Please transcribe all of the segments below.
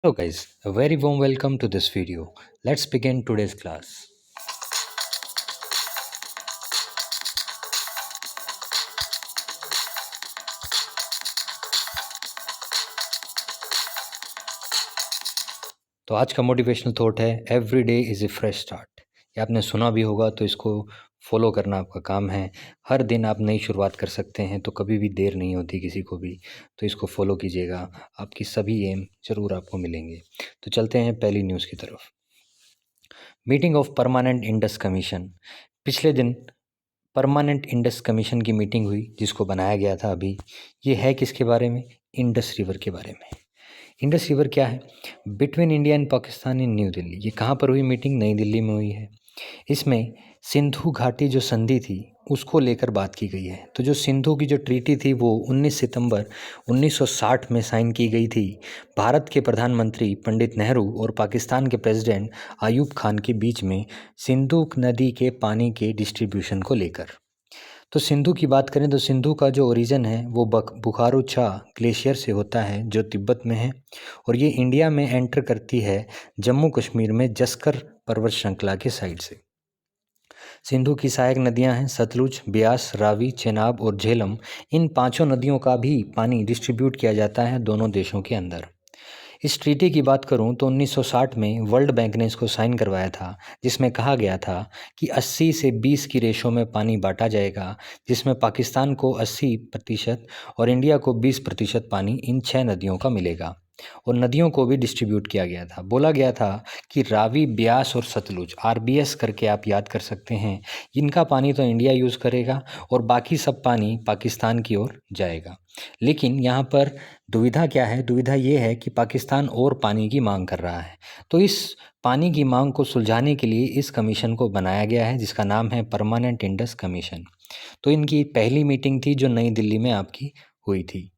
Hello guys, a very warm welcome to this video. Let's begin today's class. तो आज का motivational thought है every day is a fresh start. ये आपने सुना भी होगा तो इसको फॉलो करना आपका काम है। हर दिन आप नई शुरुआत कर सकते हैं तो कभी भी देर नहीं होती किसी को भी। तो इसको फॉलो कीजिएगा, आपकी सभी एम ज़रूर आपको मिलेंगे। तो चलते हैं पहली न्यूज़ की तरफ। Meeting of permanent Indus commission. पिछले दिन परमानेंट इंडस कमीशन की मीटिंग हुई जिसको बनाया गया था अभी। ये है किसके बारे में? इंडस रिवर के बारे में। इंडस रिवर क्या है? Between India and Pakistan in new Delhi. ये कहाँ पर हुई मीटिंग? नई दिल्ली में हुई है। इसमें सिंधु घाटी जो संधि थी उसको लेकर बात की गई है। तो जो सिंधु की जो ट्रीटी थी वो 19 सितंबर 1960 में साइन की गई थी भारत के प्रधानमंत्री पंडित नेहरू और पाकिस्तान के प्रेसिडेंट अयूब खान के बीच में, सिंधु नदी के पानी के डिस्ट्रीब्यूशन को लेकर। तो सिंधु की बात करें तो सिंधु का जो ओरिजिन है वो बुखारो चा ग्लेशियर से होता है जो तिब्बत में है, और ये इंडिया में एंटर करती है जम्मू कश्मीर में जस्कर पर्वत श्रृंखला के साइड से। सिंधु की सहायक नदियां हैं सतलुज, ब्यास, रावी, चेनाब और झेलम। इन पांचों नदियों का भी पानी डिस्ट्रीब्यूट किया जाता है दोनों देशों के अंदर। इस ट्रीटी की बात करूं तो 1960 में वर्ल्ड बैंक ने इसको साइन करवाया था, जिसमें कहा गया था कि 80 से 20 की रेशो में पानी बांटा जाएगा, जिसमें पाकिस्तान को 80% और इंडिया को 20% पानी इन 6 नदियों का मिलेगा। और नदियों को भी डिस्ट्रीब्यूट किया गया था। बोला गया था कि रावी, ब्यास और सतलुज, आरबीएस करके आप याद कर सकते हैं, इनका पानी तो इंडिया यूज़ करेगा और बाकी सब पानी पाकिस्तान की ओर जाएगा। लेकिन यहाँ पर दुविधा क्या है? दुविधा ये है कि पाकिस्तान और पानी की मांग कर रहा है। तो इस पानी की मांग को सुलझाने के लिए इस कमीशन को बनाया गया है जिसका नाम है परमानेंट इंडस कमीशन। तो इनकी पहली मीटिंग थी जो नई दिल्ली में आपकी हुई थी।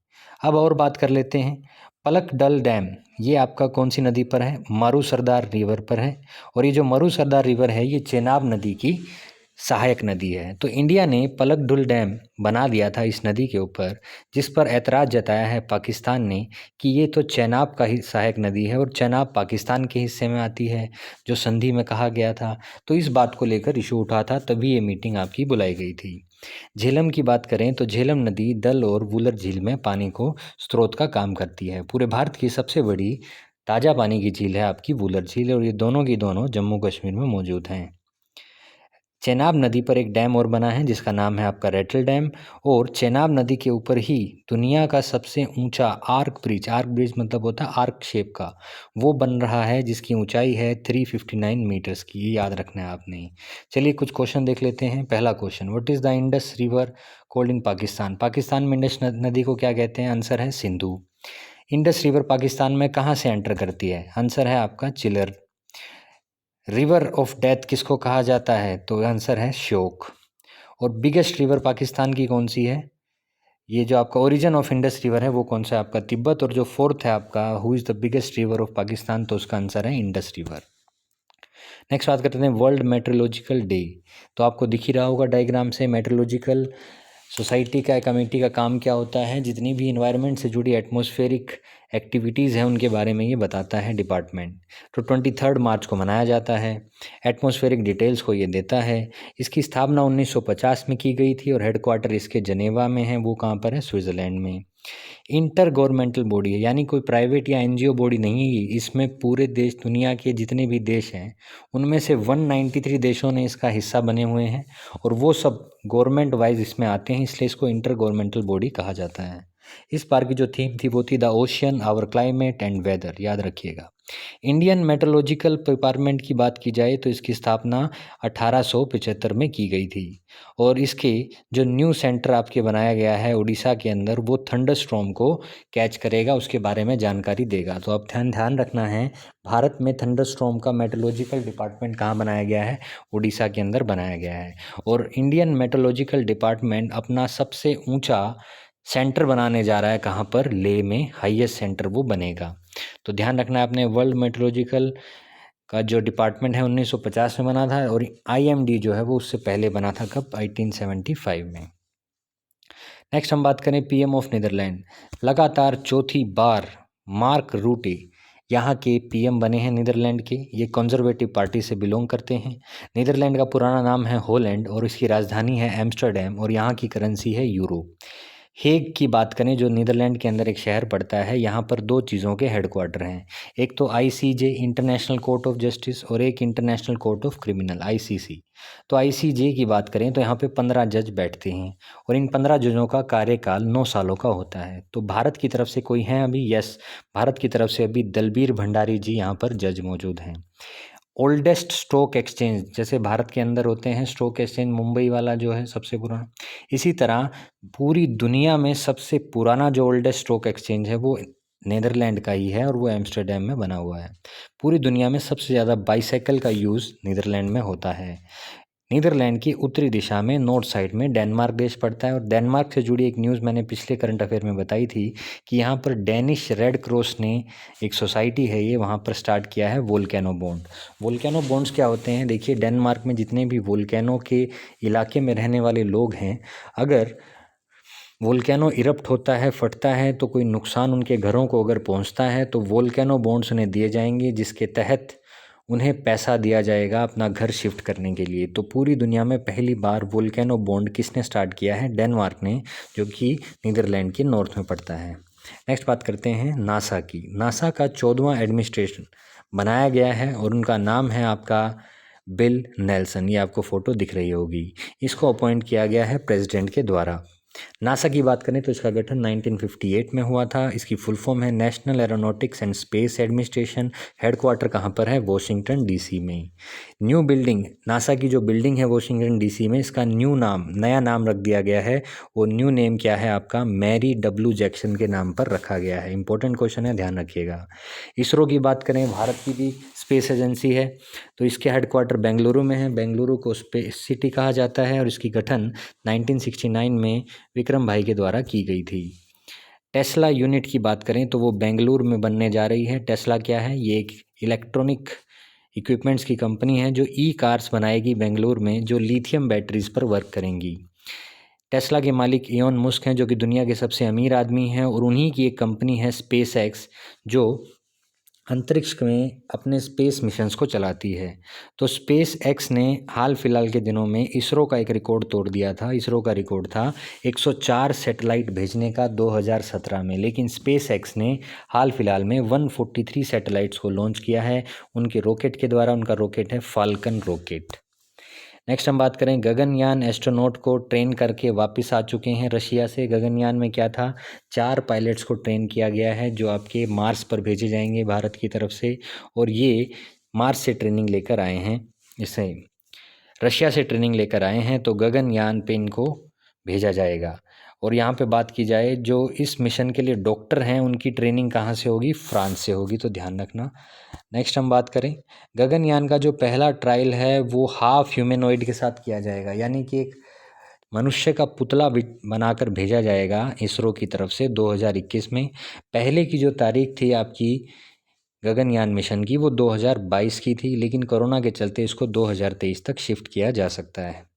अब और बात कर लेते हैं। पलक डल डैम, ये आपका कौन सी नदी पर है? मारू सरदार रिवर पर है। और ये जो मारू सरदार रिवर है ये चेनाब नदी की सहायक नदी है। तो इंडिया ने पलक डुल डैम बना दिया था इस नदी के ऊपर, जिस पर ऐतराज़ जताया है पाकिस्तान ने कि ये तो चेनाब का ही सहायक नदी है और चेनाब पाकिस्तान के हिस्से में आती है जो संधि में कहा गया था। तो इस बात को लेकर इशू उठा था, तभी ये मीटिंग आपकी बुलाई गई थी। झेलम की बात करें तो झेलम नदी दल और वुलर झील में पानी को स्रोत का काम करती है। पूरे भारत की सबसे बड़ी ताज़ा पानी की झील है आपकी वुलर झील, और ये दोनों की दोनों जम्मू कश्मीर में मौजूद हैं। चेनाब नदी पर एक डैम और बना है जिसका नाम है आपका रेटल डैम, और चेनाब नदी के ऊपर ही दुनिया का सबसे ऊंचा आर्क ब्रिज मतलब होता है आर्क शेप का, वो बन रहा है जिसकी ऊंचाई है 359 मीटर्स की। ये याद रखना है आपने। चलिए कुछ क्वेश्चन देख लेते हैं। पहला question, what is the Indus river cold in Pakistan? Pakistan में इंडस नदी को क्या कहते हैं? आंसर है सिंधु। इंडस रिवर पाकिस्तान में कहाँ से एंटर करती है? आंसर है आपका चिलर। रिवर ऑफ डेथ किसको कहा जाता है? तो आंसर है श्योक। और बिगेस्ट रिवर पाकिस्तान की कौन सी है? ये जो आपका ओरिजिन ऑफ इंडस रिवर है वो कौन सा है? आपका तिब्बत। और जो फोर्थ है आपका who is the biggest river of Pakistan, तो उसका आंसर है इंडस रिवर। नेक्स्ट बात करते हैं वर्ल्ड मेट्रोलॉजिकल डे। तो आपको दिख ही रहा होगा डायग्राम से, मेट्रोलॉजिकल सोसाइटी का कमेटी का काम क्या होता है? जितनी भी इन्वायरमेंट से जुड़ी एटमॉस्फेरिक एक्टिविटीज़ हैं उनके बारे में ये बताता है डिपार्टमेंट। तो 23 मार्च को मनाया जाता है। एटमॉस्फेरिक डिटेल्स को ये देता है। इसकी स्थापना 1950 में की गई थी और हेडक्वार्टर इसके जनेवा में है। वो कहाँ पर है? स्विट्ज़रलैंड में। इंटर गवर्नमेंटल बॉडी है, यानी कोई प्राइवेट या एनजीओ बॉडी नहीं है। इसमें पूरे देश, दुनिया के जितने भी देश हैं उनमें से 193 देशों ने इसका हिस्सा बने हुए हैं, और वो सब गवर्नमेंट वाइज इसमें आते हैं, इसलिए इसको इंटर गवर्नमेंटल बॉडी कहा जाता है। इस बार की जो थीम थी वो थी the ocean, our climate and weather, याद रखिएगा। इंडियन मेट्रोलॉजिकल डिपार्टमेंट की बात की जाए तो इसकी स्थापना 1875 में की गई थी, और इसके जो न्यू सेंटर आपके बनाया गया है उड़ीसा के अंदर, वो थंडर स्टॉर्म को कैच करेगा, उसके बारे में जानकारी देगा। तो अब ध्यान रखना है, भारत में थंडर स्टॉर्म का मेट्रोलॉजिकल डिपार्टमेंट कहाँ बनाया गया है? उड़ीसा के अंदर बनाया गया है। और इंडियन मेट्रोलॉजिकल डिपार्टमेंट अपना सबसे ऊंचा सेंटर बनाने जा रहा है। कहाँ पर? लेह में हाईएस्ट सेंटर वो बनेगा। तो ध्यान रखना है आपने, वर्ल्ड मेट्रोलॉजिकल का जो डिपार्टमेंट है 1950 में बना था, और आईएमडी जो है वो उससे पहले बना था। कब? 1875 में। नेक्स्ट हम बात करें पीएम ऑफ नीदरलैंड। लगातार चौथी बार मार्क रूटे यहाँ के पीएम बने हैं नीदरलैंड के, ये कंजर्वेटिव पार्टी से बिलोंग करते हैं। नीदरलैंड का पुराना नाम है हॉलैंड और इसकी राजधानी है एम्स्टर्डम और यहाँ की करेंसी है यूरो। हेग की बात करें जो नीदरलैंड के अंदर एक शहर पड़ता है, यहाँ पर दो चीज़ों के हेडक्वार्टर हैं, एक तो ICJ international court of justice और एक international court of criminal ICC. तो आईसीजे की बात करें तो यहाँ पे 15 जज बैठते हैं और इन 15 जजों का कार्यकाल 9 सालों का होता है। तो भारत की तरफ से कोई हैं अभी? यस, भारत की तरफ से अभी दलबीर भंडारी जी यहाँ पर जज मौजूद हैं। ओल्डेस्ट स्टॉक एक्सचेंज, जैसे भारत के अंदर होते हैं स्टॉक एक्सचेंज, मुंबई वाला जो है सबसे पुराना, इसी तरह पूरी दुनिया में सबसे पुराना जो ओल्डेस्ट स्टॉक एक्सचेंज है वो नीदरलैंड का ही है और वो एम्स्टर्डम में बना हुआ है। पूरी दुनिया में सबसे ज़्यादा बाईसाइकिल का यूज़ नीदरलैंड में होता है। नीदरलैंड की उत्तरी दिशा में नॉर्थ साइड में डेनमार्क देश पड़ता है और डेनमार्क से जुड़ी एक न्यूज़ मैंने पिछले करंट अफेयर में बताई थी कि यहाँ पर डेनिश रेड क्रॉस ने एक सोसाइटी है ये वहाँ पर स्टार्ट किया है वोल्केनो बॉन्ड। वोल्केनो बॉन्ड्स क्या होते हैं? देखिए, डेनमार्क में जितने भी वोल्केनो के इलाके में रहने वाले लोग हैं, अगर वोल्केनो इरप्ट होता है, फटता है, तो कोई नुकसान उनके घरों को अगर पहुंचता है तो वोल्केनो बॉन्ड्स उन्हें दिए जाएंगे, जिसके तहत उन्हें पैसा दिया जाएगा अपना घर शिफ्ट करने के लिए। तो पूरी दुनिया में पहली बार वोल्केनो बॉन्ड किसने स्टार्ट किया है? डेनमार्क ने, जो कि नीदरलैंड के नॉर्थ में पड़ता है। नेक्स्ट बात करते हैं नासा की। नासा का 14वां एडमिनिस्ट्रेशन बनाया गया है और उनका नाम है आपका बिल नेल्सन। ये आपको फ़ोटो दिख रही होगी। इसको अपॉइंट किया गया है प्रेसिडेंट के द्वारा। नासा की बात करें तो इसका गठन 1958 में हुआ था। इसकी फुल फॉर्म है national aeronautics and space administration. Headquarter कहाँ पर है? वॉशिंगटन डीसी में। न्यू बिल्डिंग, नासा की जो बिल्डिंग है वॉशिंगटन डीसी में, इसका नया नाम रख दिया गया है। वो न्यू नेम क्या है आपका? मैरी डब्ल्यू जैक्सन के नाम पर रखा गया है। इंपॉर्टेंट क्वेश्चन है, ध्यान रखिएगा। इसरो की बात करें, भारत की भी स्पेस एजेंसी है, तो इसके हेडक्वार्टर बेंगलुरु में है। बेंगलुरु को स्पेस सिटी कहा जाता है और इसकी गठन 1969 में विक्रम भाई के द्वारा की गई थी। टेस्ला यूनिट की बात करें तो वो बेंगलुरु में बनने जा रही है। टेस्ला क्या है? ये एक इलेक्ट्रॉनिक इक्विपमेंट्स की कंपनी है जो ई कार्स बनाएगी बेंगलुरु में, जो लिथियम बैटरीज पर वर्क करेंगी। टेस्ला के मालिक इलॉन मस्क हैं, जो कि दुनिया के सबसे अमीर आदमी हैं, और उन्हीं की एक कंपनी है स्पेस एक्स, जो अंतरिक्ष में अपने स्पेस मिशंस को चलाती है। तो स्पेस एक्स ने हाल फिलहाल के दिनों में इसरो का एक रिकॉर्ड तोड़ दिया था। इसरो का रिकॉर्ड था 104 सैटेलाइट भेजने का 2017 में, लेकिन स्पेस एक्स ने हाल फिलहाल में 143 सैटेलाइट्स को लॉन्च किया है उनके रॉकेट के द्वारा। उनका रॉकेट है फाल्कन रॉकेट। नेक्स्ट हम बात करें, गगनयान एस्ट्रोनॉट को ट्रेन करके वापस आ चुके हैं रशिया से। गगनयान में क्या था? 4 पायलट्स को ट्रेन किया गया है जो आपके मार्स पर भेजे जाएंगे भारत की तरफ से, और ये मार्स से ट्रेनिंग लेकर आए हैं, इसे रशिया से ट्रेनिंग लेकर आए हैं। तो गगनयान पे इनको भेजा जाएगा। और यहाँ पे बात की जाए, जो इस मिशन के लिए डॉक्टर हैं उनकी ट्रेनिंग कहाँ से होगी? फ्रांस से होगी, तो ध्यान रखना। नेक्स्ट हम बात करें, गगनयान का जो पहला ट्रायल है वो हाफ ह्यूमैनॉइड के साथ किया जाएगा, यानी कि एक मनुष्य का पुतला बनाकर भेजा जाएगा इसरो की तरफ से 2021 में। पहले की जो तारीख थी आपकी गगनयान मिशन की वो 2022 की थी, लेकिन कोरोना के चलते इसको 2023 तक शिफ्ट किया जा सकता है।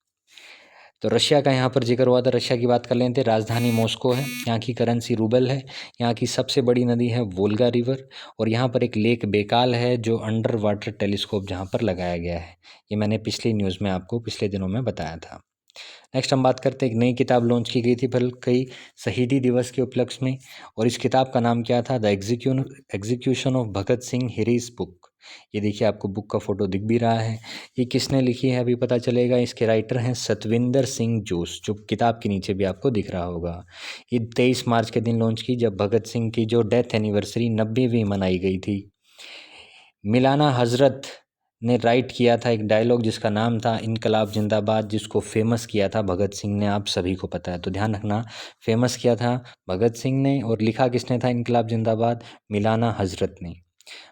तो रशिया का यहाँ पर जिक्र हुआ था, रशिया की बात कर लेते हैं। राजधानी मॉस्को है, यहाँ की करेंसी रूबल है, यहाँ की सबसे बड़ी नदी है वोल्गा रिवर, और यहाँ पर एक लेक बेकाल है जो अंडर वाटर टेलीस्कोप जहाँ पर लगाया गया है। ये मैंने पिछली न्यूज़ में आपको पिछले दिनों में बताया था। नेक्स्ट हम बात करते हैं, एक नई किताब लॉन्च की गई थी फिर कई शहीदी दिवस के उपलक्ष्य में, और इस किताब का नाम क्या था? The execution of Bhagat Singh heroes book. ये देखिए, आपको बुक का फोटो दिख भी रहा है। ये किसने लिखी है अभी पता चलेगा। इसके राइटर हैं सतविंदर सिंह जोश, जो किताब के नीचे भी आपको दिख रहा होगा। ये 23 मार्च के दिन लॉन्च की, जब भगत सिंह की जो डेथ एनिवर्सरी 90वीं मनाई गई थी। मिलाना हजरत ने राइट किया था एक डायलॉग जिसका नाम था इनकलाब जिंदाबाद, जिसको फेमस किया था भगत सिंह ने, आप सभी को पता है, तो ध्यान रखना। फेमस किया था भगत सिंह ने और लिखा किसने था इनकलाब जिंदाबाद? मिलाना हजरत ने।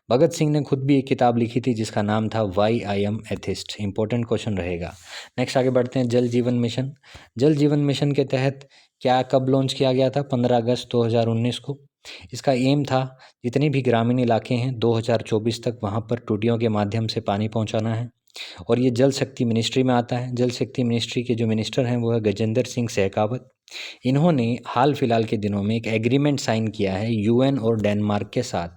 भगत सिंह ने खुद भी एक किताब लिखी थी जिसका नाम था why I am atheist. Important question रहेगा। नेक्स्ट आगे बढ़ते हैं, जल जीवन मिशन। जल जीवन मिशन के तहत क्या कब लॉन्च किया गया था? 15 अगस्त 2019 को। इसका एम था जितने भी ग्रामीण इलाके हैं 2024 तक वहाँ पर टूटियों के माध्यम से पानी पहुँचाना है, और ये जल शक्ति मिनिस्ट्री में आता है। जल शक्ति मिनिस्ट्री के जो मिनिस्टर हैं वो है गजेंद्र सिंह शेखावत। इन्होंने हाल फिलहाल के दिनों में एक एग्रीमेंट साइन किया है यूएन और डेनमार्क के साथ,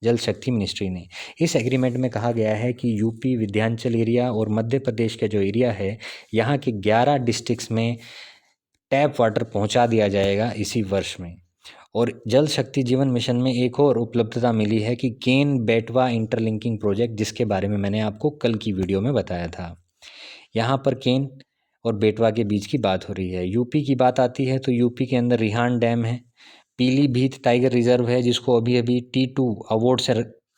जल शक्ति मिनिस्ट्री ने। इस एग्रीमेंट में कहा गया है कि यूपी, विंध्याचल एरिया और मध्य प्रदेश का जो एरिया है, यहाँ के 11 डिस्ट्रिक्ट्स में टैप वाटर पहुँचा दिया जाएगा इसी वर्ष में। और जल शक्ति जीवन मिशन में एक और उपलब्धता मिली है कि केन बेटवा इंटरलिंकिंग प्रोजेक्ट, जिसके बारे में मैंने आपको कल की वीडियो में बताया था। यहाँ पर केन और बेटवा के बीच की बात हो रही है। यूपी की बात आती है तो यूपी के अंदर रिहान डैम है, पीलीभीत टाइगर रिजर्व है जिसको अभी अभी T2 अवार्ड से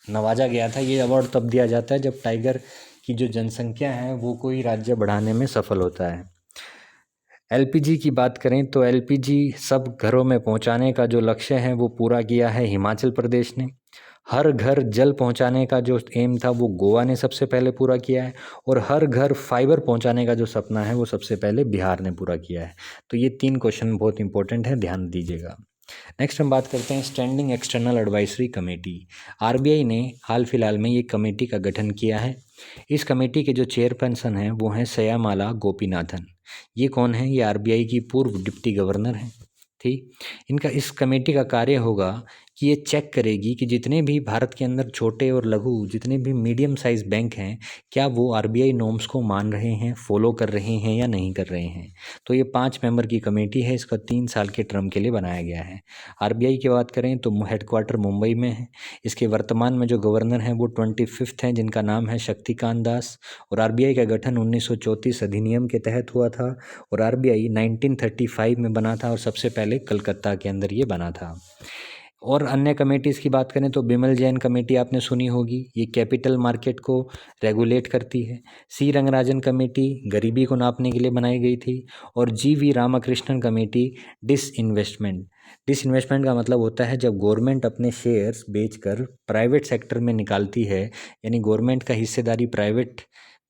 नवाजा गया था। ये अवार्ड तब दिया जाता है जब टाइगर की जो जनसंख्या है वो कोई राज्य बढ़ाने में सफल होता है। एलपीजी की बात करें तो एलपीजी सब घरों में पहुंचाने का जो लक्ष्य है वो पूरा किया है हिमाचल प्रदेश ने। हर घर जल पहुंचाने का जो एम था वो गोवा ने सबसे पहले पूरा किया है। और हर घर फाइबर पहुंचाने का जो सपना है वो सबसे पहले बिहार ने पूरा किया है। तो ये 3 क्वेश्चन बहुत इंपॉर्टेंट है, ध्यान दीजिएगा। नेक्स्ट हम बात करते हैं standing external advisory committee. RBI ने हाल फिलहाल में ये कमेटी का गठन किया है। इस कमेटी के जो चेयरपर्सन हैं वो हैं सयामाला गोपीनाथन। ये कौन है? ये आरबीआई की पूर्व डिप्टी गवर्नर हैं। ठीक, इनका इस कमेटी का कार्य होगा कि ये चेक करेगी कि जितने भी भारत के अंदर छोटे और लघु, जितने भी मीडियम साइज़ बैंक हैं, क्या वो आरबीआई नॉर्म्स को मान रहे हैं, फॉलो कर रहे हैं या नहीं कर रहे हैं। तो ये 5 मेंबर की कमेटी है, इसका 3 साल के टर्म के लिए बनाया गया है। आरबीआई की बात करें तो हेडक्वार्टर मुंबई में है। इसके वर्तमान में जो गवर्नर हैं वो 25th हैं, जिनका नाम है शक्तिकांत दास। और आरबीआई का गठन 1934 अधिनियम के तहत हुआ था और आरबीआई 1935 में बना था और सबसे पहले कलकत्ता के अंदर ये बना था। और अन्य कमेटीज़ की बात करें तो बिमल जैन कमेटी आपने सुनी होगी, ये कैपिटल मार्केट को रेगुलेट करती है। सी रंगराजन कमेटी गरीबी को नापने के लिए बनाई गई थी। और G.V.. Ramakrishnan committee disinvestment. Disinvestment का मतलब होता है जब गवर्नमेंट अपने शेयर्स बेचकर प्राइवेट सेक्टर में निकालती है, यानी गवर्नमेंट का हिस्सेदारी प्राइवेट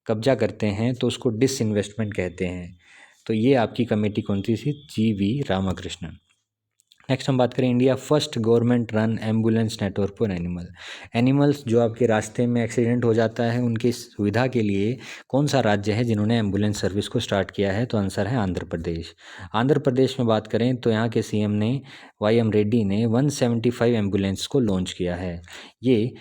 कब्जा करते हैं, तो उसको डिसइन्वेस्टमेंट कहते हैं। तो ये आपकी कमेटी कौन सी थी? जी.वी. रामाकृष्णन। नेक्स्ट हम बात करें India first government run ambulance network for animals. जो आपके रास्ते में एक्सीडेंट हो जाता है उनकी सुविधा के लिए कौन सा राज्य है जिन्होंने एम्बुलेंस सर्विस को स्टार्ट किया है? तो आंसर है आंध्र प्रदेश। आंध्र प्रदेश में बात करें तो यहाँ के सीएम ने YM रेड्डी ने 175 एम्बुलेंस को लॉन्च किया है। ये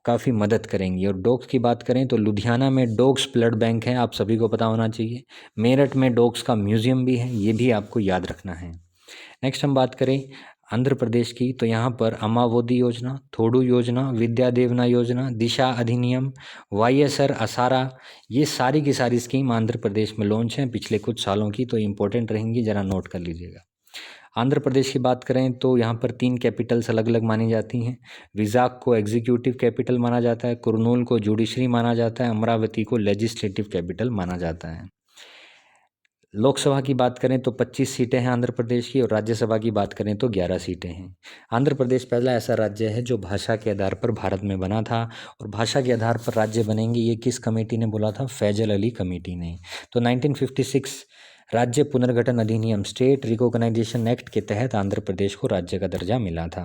काफ़ी मदद करेंगी। और डॉग्स की बात करें तो लुधियाना में डॉग्स ब्लड बैंक है, आप सभी को पता होना चाहिए। मेरठ में डॉग्स का म्यूज़ियम भी है, ये भी आपको याद रखना है। नेक्स्ट हम बात करें आंध्र प्रदेश की तो यहाँ पर अमावोदी योजना, थोडू योजना, विद्या देवना योजना, दिशा अधिनियम, YSR आसारा, ये सारी की सारी स्कीम आंध्र प्रदेश में लॉन्च हैं पिछले कुछ सालों की, तो इम्पोर्टेंट रहेंगी, ज़रा नोट कर लीजिएगा। आंध्र प्रदेश की बात करें तो यहाँ पर 3 कैपिटल्स अलग अलग मानी जाती हैं। विजाग को एग्जीक्यूटिव कैपिटल माना जाता है, कुरनूल को जुडिशरी माना जाता है, अमरावती को लेजिस्लेटिव कैपिटल माना जाता है। लोकसभा की बात करें तो 25 सीटें हैं आंध्र प्रदेश की और राज्यसभा की बात करें तो 11 सीटें हैं। आंध्र प्रदेश पहला ऐसा राज्य है जो भाषा के आधार पर भारत में बना था। और भाषा के आधार पर राज्य बनेंगे ये किस कमेटी ने बोला था? फैजल अली कमेटी ने। तो 1956 राज्य पुनर्गठन अधिनियम स्टेट रिकॉग्नाइजेशन एक्ट के तहत आंध्र प्रदेश को राज्य का दर्जा मिला था।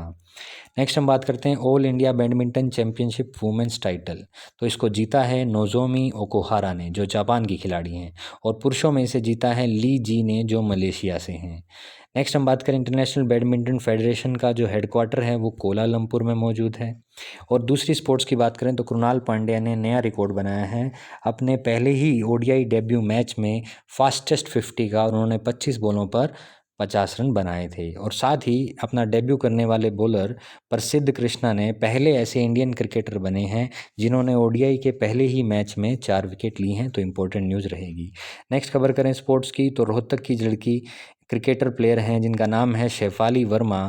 नेक्स्ट हम बात करते हैं all India badminton championship women's title. तो इसको जीता है नोजोमी ओकुहारा ने, जो जापान की खिलाड़ी हैं। और पुरुषों में इसे जीता है ली जी ने, जो मलेशिया से हैं। नेक्स्ट हम बात करें इंटरनेशनल बैडमिंटन फेडरेशन का जो हेडक्वार्टर है वो कोलालमपुर में मौजूद है। और दूसरी स्पोर्ट्स की बात करें तो कृणाल पांड्या ने नया रिकॉर्ड बनाया है अपने पहले ही ODI डेब्यू मैच में फास्टेस्ट 50 का, और उन्होंने 25 बॉलों पर 50 रन बनाए थे। और साथ ही अपना डेब्यू करने वाले बॉलर प्रसिद्ध कृष्णा ने पहले ऐसे इंडियन क्रिकेटर बने हैं जिन्होंने ODI के पहले ही मैच में 4 विकेट ली हैं, तो इम्पोर्टेंट न्यूज़ रहेगी। नेक्स्ट खबर करें स्पोर्ट्स की तो रोहतक की लड़की क्रिकेटर प्लेयर हैं जिनका नाम है शेफाली वर्मा।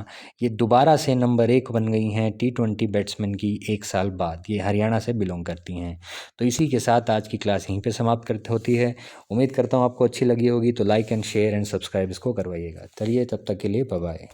ये दोबारा से नंबर 1 बन गई हैं T20 बैट्समैन की 1 साल बाद। ये हरियाणा से बिलोंग करती हैं। तो इसी के साथ आज की क्लास यहीं पे समाप्त करते होती है। उम्मीद करता हूँ आपको अच्छी लगी होगी, तो like and share and subscribe इसको करवाइएगा। चलिए तब तक के लिए बाय बाय।